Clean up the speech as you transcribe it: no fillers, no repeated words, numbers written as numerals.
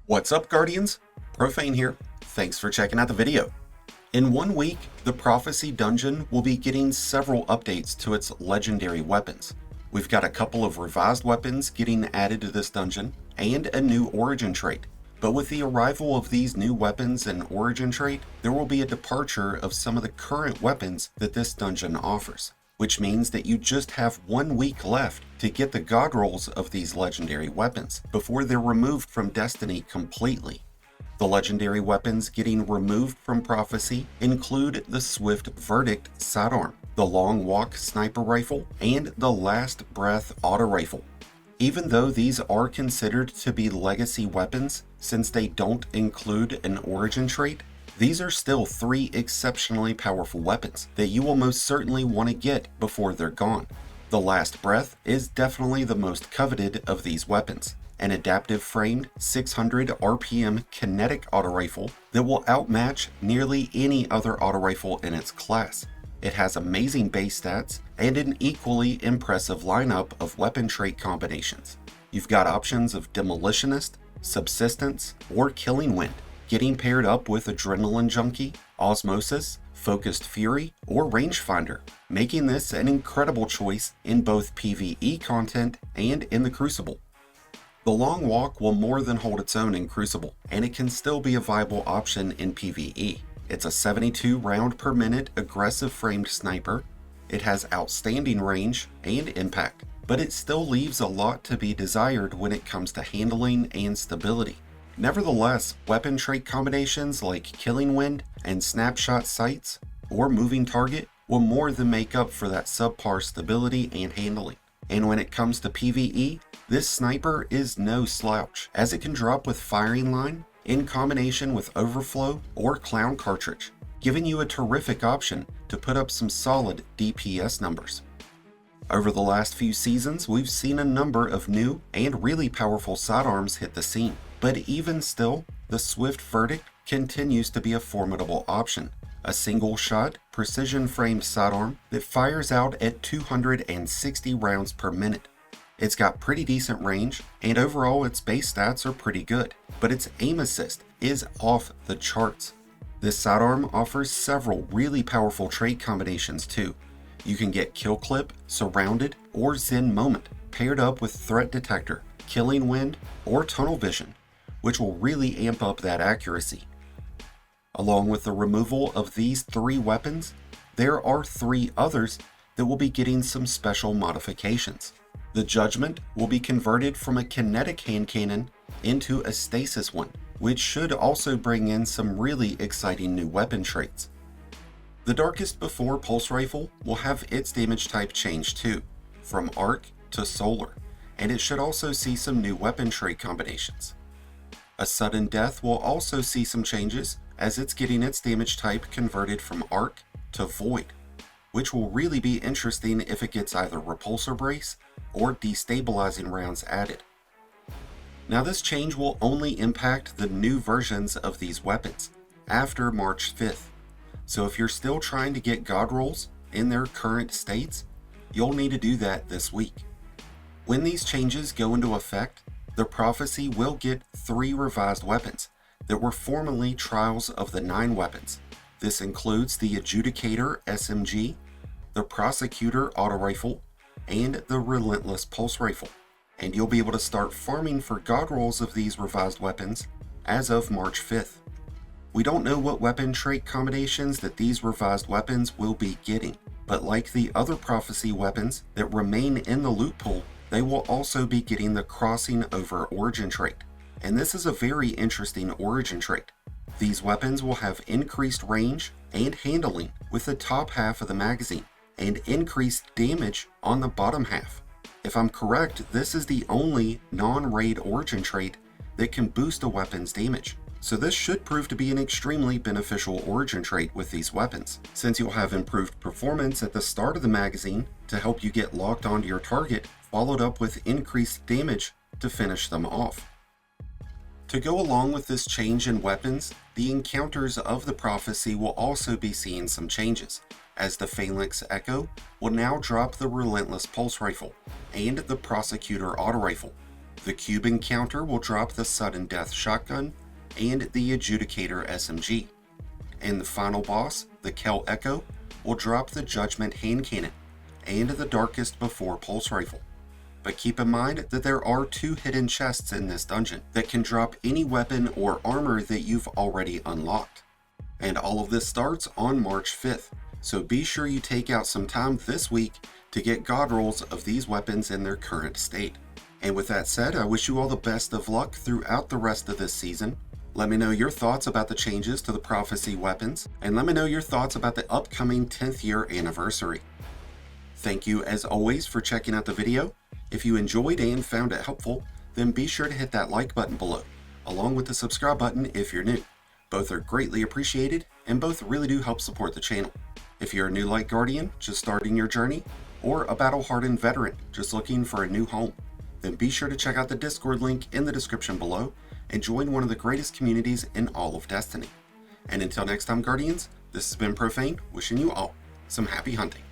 What's up, Guardians? Profane here. Thanks for checking out the video. In 1 week, the Prophecy Dungeon will be getting several updates to its legendary weapons. We've got a couple of revised weapons getting added to this dungeon, and a new origin trait. But with the arrival of these new weapons and origin trait, there will be a departure of some of the current weapons that this dungeon offers, which means that you just have 1 week left to get the god rolls of these legendary weapons before they're removed from Destiny completely. The legendary weapons getting removed from Prophecy include the Swift Verdict sidearm, the Long Walk sniper rifle, and the Last Breath auto rifle. Even though these are considered to be legacy weapons, since they don't include an origin trait, these are still 3 exceptionally powerful weapons that you will most certainly want to get before they're gone. The Last Breath is definitely the most coveted of these weapons, an adaptive framed 600 RPM kinetic auto rifle that will outmatch nearly any other auto rifle in its class. It has amazing base stats and an equally impressive lineup of weapon trait combinations. You've got options of Demolitionist, Subsistence, or Killing Wind, getting paired up with Adrenaline Junkie, Osmosis, Focused Fury, or Rangefinder, making this an incredible choice in both PvE content and in the Crucible. The Long Walk will more than hold its own in Crucible, and it can still be a viable option in PvE. It's a 72 round per minute aggressive framed sniper. It has outstanding range and impact, but it still leaves a lot to be desired when it comes to handling and stability. Nevertheless, weapon trait combinations like Killing Wind and Snapshot Sights or Moving Target will more than make up for that subpar stability and handling. And when it comes to PvE, this sniper is no slouch, as it can drop with Firing Line in combination with Overflow or Clown Cartridge, giving you a terrific option to put up some solid DPS numbers. Over the last few seasons, we've seen a number of new and really powerful sidearms hit the scene, but even still, the Swift Verdict continues to be a formidable option. A single-shot, precision-framed sidearm that fires out at 260 rounds per minute. It's got pretty decent range, and overall its base stats are pretty good, but its aim assist is off the charts. This sidearm offers several really powerful trait combinations too. You can get Kill Clip, Surrounded, or Zen Moment, paired up with Threat Detector, Killing Wind, or Tunnel Vision, which will really amp up that accuracy. Along with the removal of these 3 weapons, there are 3 others that will be getting some special modifications. The Judgment will be converted from a kinetic hand cannon into a stasis one, which should also bring in some really exciting new weapon traits. The Darkest Before Pulse Rifle will have its damage type change too, from arc to solar, and it should also see some new weapon trait combinations. A Sudden Death will also see some changes, as it's getting its damage type converted from arc to void, which will really be interesting if it gets either repulsor brace or destabilizing rounds added. Now this change will only impact the new versions of these weapons after March 5th, so if you're still trying to get god rolls in their current states, you'll need to do that this week. When these changes go into effect, the Prophecy will get 3 revised weapons that were formerly trials of the 9 weapons. This includes the Adjudicator SMG, the Prosecutor auto rifle, and the Relentless pulse rifle, and you'll be able to start farming for god rolls of these revised weapons as of March 5th. We don't know what weapon trait combinations that these revised weapons will be getting, but like the other Prophecy weapons that remain in the loot pool, they will also be getting the Crossing Over origin trait, and this is a very interesting origin trait. These weapons will have increased range and handling with the top half of the magazine, and increased damage on the bottom half. If I'm correct, this is the only non-raid origin trait that can boost a weapon's damage. So this should prove to be an extremely beneficial origin trait with these weapons, since you'll have improved performance at the start of the magazine to help you get locked onto your target, followed up with increased damage to finish them off. To go along with this change in weapons, the encounters of the Prophecy will also be seeing some changes, as the Phalanx Echo will now drop the Relentless pulse rifle and the Prosecutor auto rifle. The Cube Encounter will drop the Sudden Death Shotgun and the Adjudicator SMG. And the final boss, the Kel Echo, will drop the Judgment Hand Cannon and the Darkest Before Pulse Rifle. But keep in mind that there are 2 hidden chests in this dungeon that can drop any weapon or armor that you've already unlocked. And all of this starts on March 5th, so be sure you take out some time this week to get god rolls of these weapons in their current state. And with that said, I wish you all the best of luck throughout the rest of this season. Let me know your thoughts about the changes to the Prophecy weapons, and let me know your thoughts about the upcoming 10th year anniversary. Thank you as always for checking out the video. If you enjoyed and found it helpful, then be sure to hit that like button below, along with the subscribe button if you're new. Both are greatly appreciated, and both really do help support the channel. If you're a new Light Guardian just starting your journey, or a battle-hardened veteran just looking for a new home, then be sure to check out the Discord link in the description below and join one of the greatest communities in all of Destiny. And until next time, Guardians, this has been Profane, wishing you all some happy hunting.